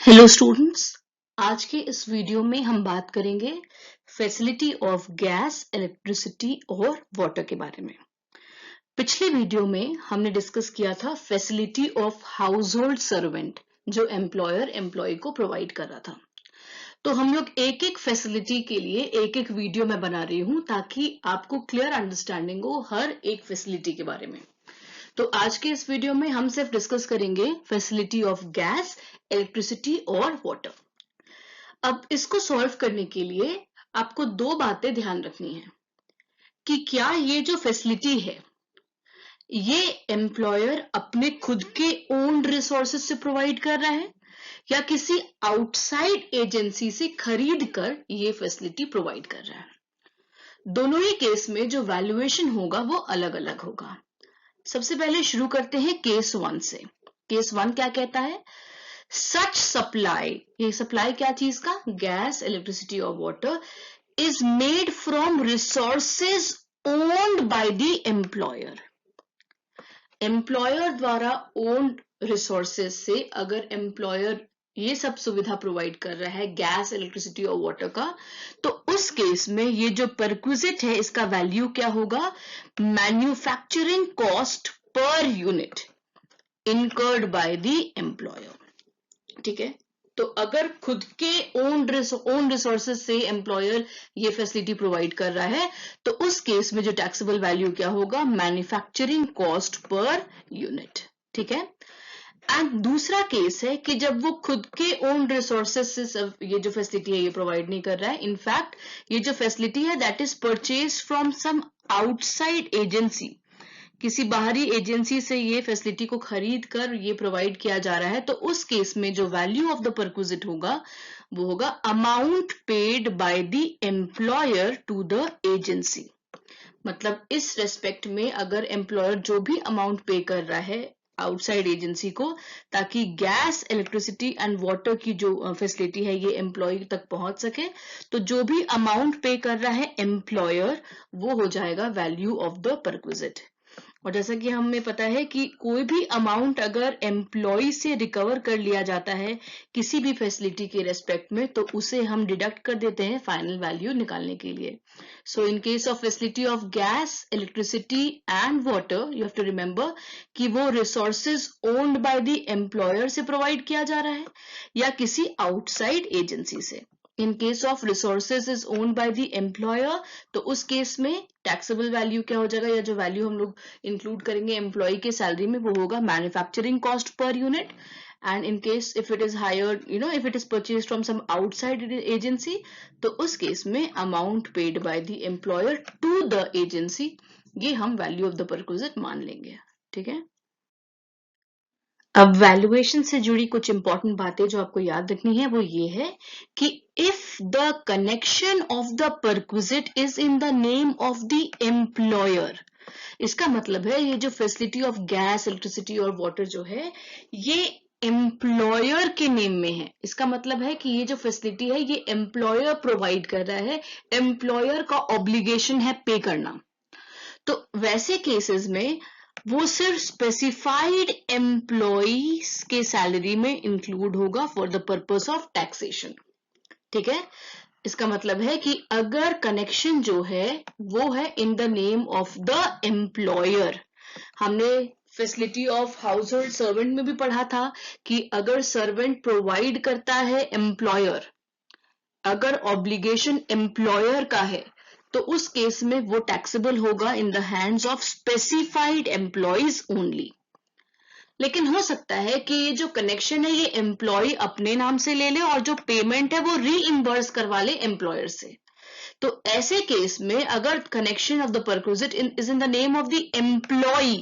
Hello students, आज के इस वीडियो में हम बात करेंगे फैसिलिटी ऑफ गैस, इलेक्ट्रिसिटी और वाटर के बारे में। पिछले वीडियो में हमने डिस्कस किया था facility of household servant, जो एम्प्लॉयर एम्प्लॉय को प्रोवाइड कर रहा था। तो हम लोग एक एक फैसिलिटी के लिए एक एक वीडियो में बना रही हूँ ताकि आपको क्लियर अंडरस्टैंडिंग हो हर एक फैसिलिटी के बारे में। तो आज के इस वीडियो में हम सिर्फ डिस्कस करेंगे फैसिलिटी ऑफ गैस, इलेक्ट्रिसिटी और वाटर। अब इसको सॉल्व करने के लिए आपको दो बातें ध्यान रखनी है कि क्या ये जो फैसिलिटी है ये एम्प्लॉयर अपने खुद के ओन रिसोर्सेज से प्रोवाइड कर रहा है या किसी आउटसाइड एजेंसी से खरीद कर ये फैसिलिटी प्रोवाइड कर रहा है। दोनों ही केस में जो वैल्यूएशन होगा वो अलग अलग होगा। सबसे पहले शुरू करते हैं केस 1 से। केस 1 क्या कहता है? सच सप्लाई, ये सप्लाई क्या चीज का? गैस, इलेक्ट्रिसिटी और water is made from resources owned by the employer. Employer द्वारा ओन्ड रिसोर्सेज से अगर एम्प्लॉयर ये सब सुविधा प्रोवाइड कर रहा है गैस, इलेक्ट्रिसिटी और वाटर का, तो उस केस में ये जो परक्विजिट है इसका वैल्यू क्या होगा? Manufacturing cost per unit incurred by the employer. ठीक है, तो अगर खुद के ओन रिसोर्सेज से एम्प्लॉयर ये फैसिलिटी प्रोवाइड कर रहा है तो उस केस में जो टैक्सेबल वैल्यू क्या होगा? Manufacturing cost per unit. ठीक है, एंड दूसरा केस है कि जब वो खुद के ओन रिसोर्सेज से ये जो फैसिलिटी है ये प्रोवाइड नहीं कर रहा है, इनफैक्ट ये जो फैसिलिटी है that is purchase from some outside agency, किसी बाहरी एजेंसी से ये फैसिलिटी को खरीद कर ये प्रोवाइड किया जा रहा है, तो उस केस में जो वैल्यू ऑफ द परक्विजिट होगा वो होगा amount paid by the employer to the agency. मतलब इस रेस्पेक्ट में अगर एम्प्लॉयर जो भी अमाउंट पे कर रहा है आउटसाइड एजेंसी को ताकि गैस, इलेक्ट्रिसिटी एंड वाटर की जो फैसिलिटी है ये एम्प्लॉय तक पहुंच सके, तो जो भी अमाउंट पे कर रहा है एम्प्लॉयर वो हो जाएगा वैल्यू ऑफ द परक्विजिट। और जैसा कि हमें पता है कि कोई भी अमाउंट अगर एम्प्लॉय से रिकवर कर लिया जाता है किसी भी फैसिलिटी के रेस्पेक्ट में तो उसे हम डिडक्ट कर देते हैं फाइनल वैल्यू निकालने के लिए। So in case of facility of gas, electricity and water you have to remember कि वो resources owned by the employer से प्रोवाइड किया जा रहा है या किसी आउटसाइड एजेंसी से। In case of resources is owned by the employer तो उस केस में टैक्सेबल वैल्यू क्या हो जाएगा या जो वैल्यू हम लोग इंक्लूड करेंगे एम्प्लॉय के सैलरी में वो होगा manufacturing cost per unit. And in case if it is higher if it is purchase from some outside agency तो उस केस में amount paid by the employer to the agency, ये हम वैल्यू ऑफ द परक्विजिट मान लेंगे। ठीक है, अब वैल्यूएशन से जुड़ी कुछ इंपॉर्टेंट बातें जो आपको याद रखनी है वो ये है कि if the connection of the perquisite is in the name of the employer, इसका मतलब है ये जो फैसिलिटी ऑफ गैस, इलेक्ट्रिसिटी और वाटर जो है ये एम्प्लॉयर के नेम में है। इसका मतलब है कि ये जो फैसिलिटी है ये एम्प्लॉयर प्रोवाइड कर रहा है, एम्प्लॉयर का ऑब्लिगेशन है पे करना। तो वैसे केसेस में वो सिर्फ स्पेसिफाइड एम्प्लॉइज के सैलरी में इंक्लूड होगा for the purpose of taxation. ठीक है, इसका मतलब है कि अगर कनेक्शन जो है वो है in the name of the employer, हमने facility of household servant में भी पढ़ा था कि अगर सर्वेंट प्रोवाइड करता है एम्प्लॉयर, अगर ऑब्लिगेशन एम्प्लॉयर का है तो उस केस में वो टैक्सेबल होगा in the hands of specified employees only. लेकिन हो सकता है कि ये जो कनेक्शन है ये एम्प्लॉय अपने नाम से ले ले और जो पेमेंट है वो रीइंबर्स करवा ले एम्प्लॉयर से। तो ऐसे केस में अगर connection of the perquisite is in the name of the employee,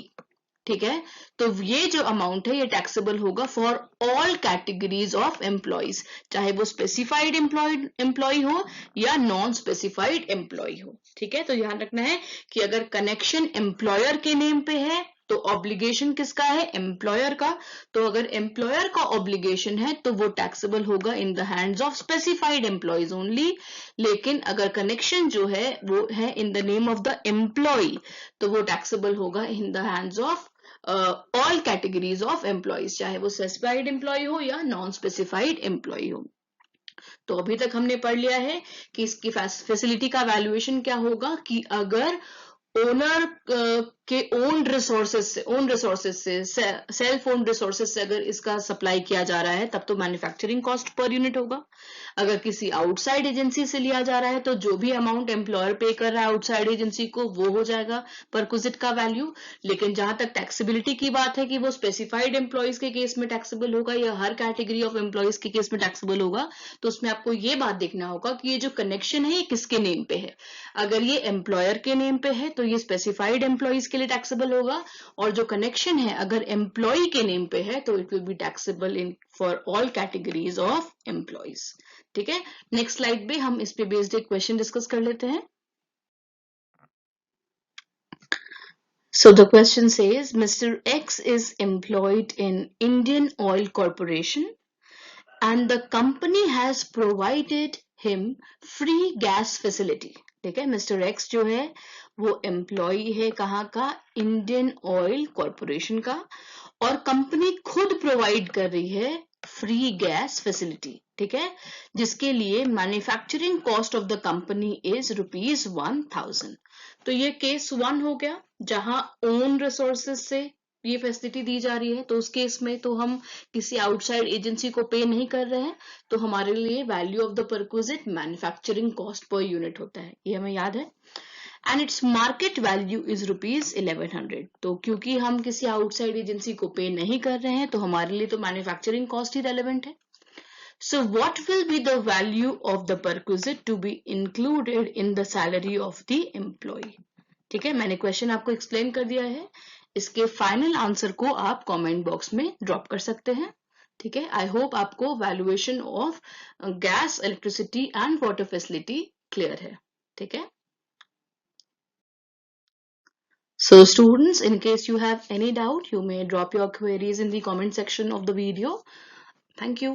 ठीक है, तो ये जो अमाउंट है ये टैक्सेबल होगा for all categories of employees, चाहे वो स्पेसिफाइड एम्प्लॉय हो या नॉन स्पेसिफाइड एम्प्लॉय हो। ठीक है, तो ध्यान रखना है कि अगर कनेक्शन एम्प्लॉयर के नेम पे है तो ऑब्लिगेशन किसका है? एम्प्लॉयर का। तो अगर एम्प्लॉयर का ऑब्लिगेशन है तो वो टैक्सेबल होगा in the hands of specified employees only. लेकिन अगर कनेक्शन जो है वो है in the name of the employee तो वो टैक्सेबल होगा in the hands of all categories of employees, चाहे वो स्पेसिफाइड एम्प्लॉय हो या नॉन स्पेसिफाइड एम्प्लॉय हो। तो अभी तक हमने पढ़ लिया है कि इसकी फैसिलिटी का वैल्यूएशन क्या होगा कि अगर ओनर के ओन रिसोर्सेज से सेल्फ ओन रिसोर्सेज से अगर इसका सप्लाई किया जा रहा है तब तो मैन्युफैक्चरिंग कॉस्ट पर यूनिट होगा। अगर किसी आउटसाइड एजेंसी से लिया जा रहा है तो जो भी अमाउंट एम्प्लॉयर पे कर रहा है आउटसाइड एजेंसी को वो हो जाएगा परक्विजिट का वैल्यू। लेकिन जहां तक टैक्सेबिलिटी की बात है कि वो स्पेसिफाइड एम्प्लॉयज के केस में टैक्सेबल होगा या हर कैटेगरी ऑफ एम्प्लॉयज के केस में टैक्सेबल होगा, तो उसमें आपको ये बात देखना होगा कि ये जो कनेक्शन है ये किसके नेम पे है। अगर ये एम्प्लॉयर के नेम पे है तो ये स्पेसिफाइड एम्प्लॉयज के लिए टैक्सेबल होगा, और जो कनेक्शन है अगर एम्प्लॉय के नेम पे है तो it will be taxable in for all categories of employees. ठीक है, नेक्स्ट स्लाइड पे हम इस पे बेस्ड एक क्वेश्चन डिस्कस कर लेते हैं। So the question says, Mr. X is employed in Indian Oil Corporation and the company has provided him free gas facility. ठीक है, मिस्टर एक्स जो है वो एम्प्लॉय है कहाँ का, इंडियन ऑयल कॉरपोरेशन का, और कंपनी खुद प्रोवाइड कर रही है फ्री गैस फैसिलिटी। ठीक है, जिसके लिए manufacturing cost of the company is ₹1000। तो ये केस 1 हो गया जहां ओन रिसोर्सेज से ये फैसिलिटी दी जा रही है, तो उस केस में तो हम किसी आउटसाइड एजेंसी को पे नहीं कर रहे हैं, तो हमारे लिए value of the perquisite manufacturing cost per unit होता है, ये हमें याद है। And its market value is ₹1100। तो क्योंकि हम किसी आउटसाइड एजेंसी को पे नहीं कर रहे हैं तो हमारे लिए तो मैन्युफैक्चरिंग कॉस्ट ही रेलेवेंट है। So what will be the value of the perquisite to be included in the salary of the employee? ठीक है, मैंने क्वेश्चन आपको एक्सप्लेन कर दिया है, इसके फाइनल आंसर को आप कमेंट बॉक्स में ड्रॉप कर सकते हैं। ठीक है, आई होप आपको valuation of gas, electricity and water facility clear है। ठीक है, so students, in case you have any doubt, you may drop your queries in the comment section of the video. Thank you.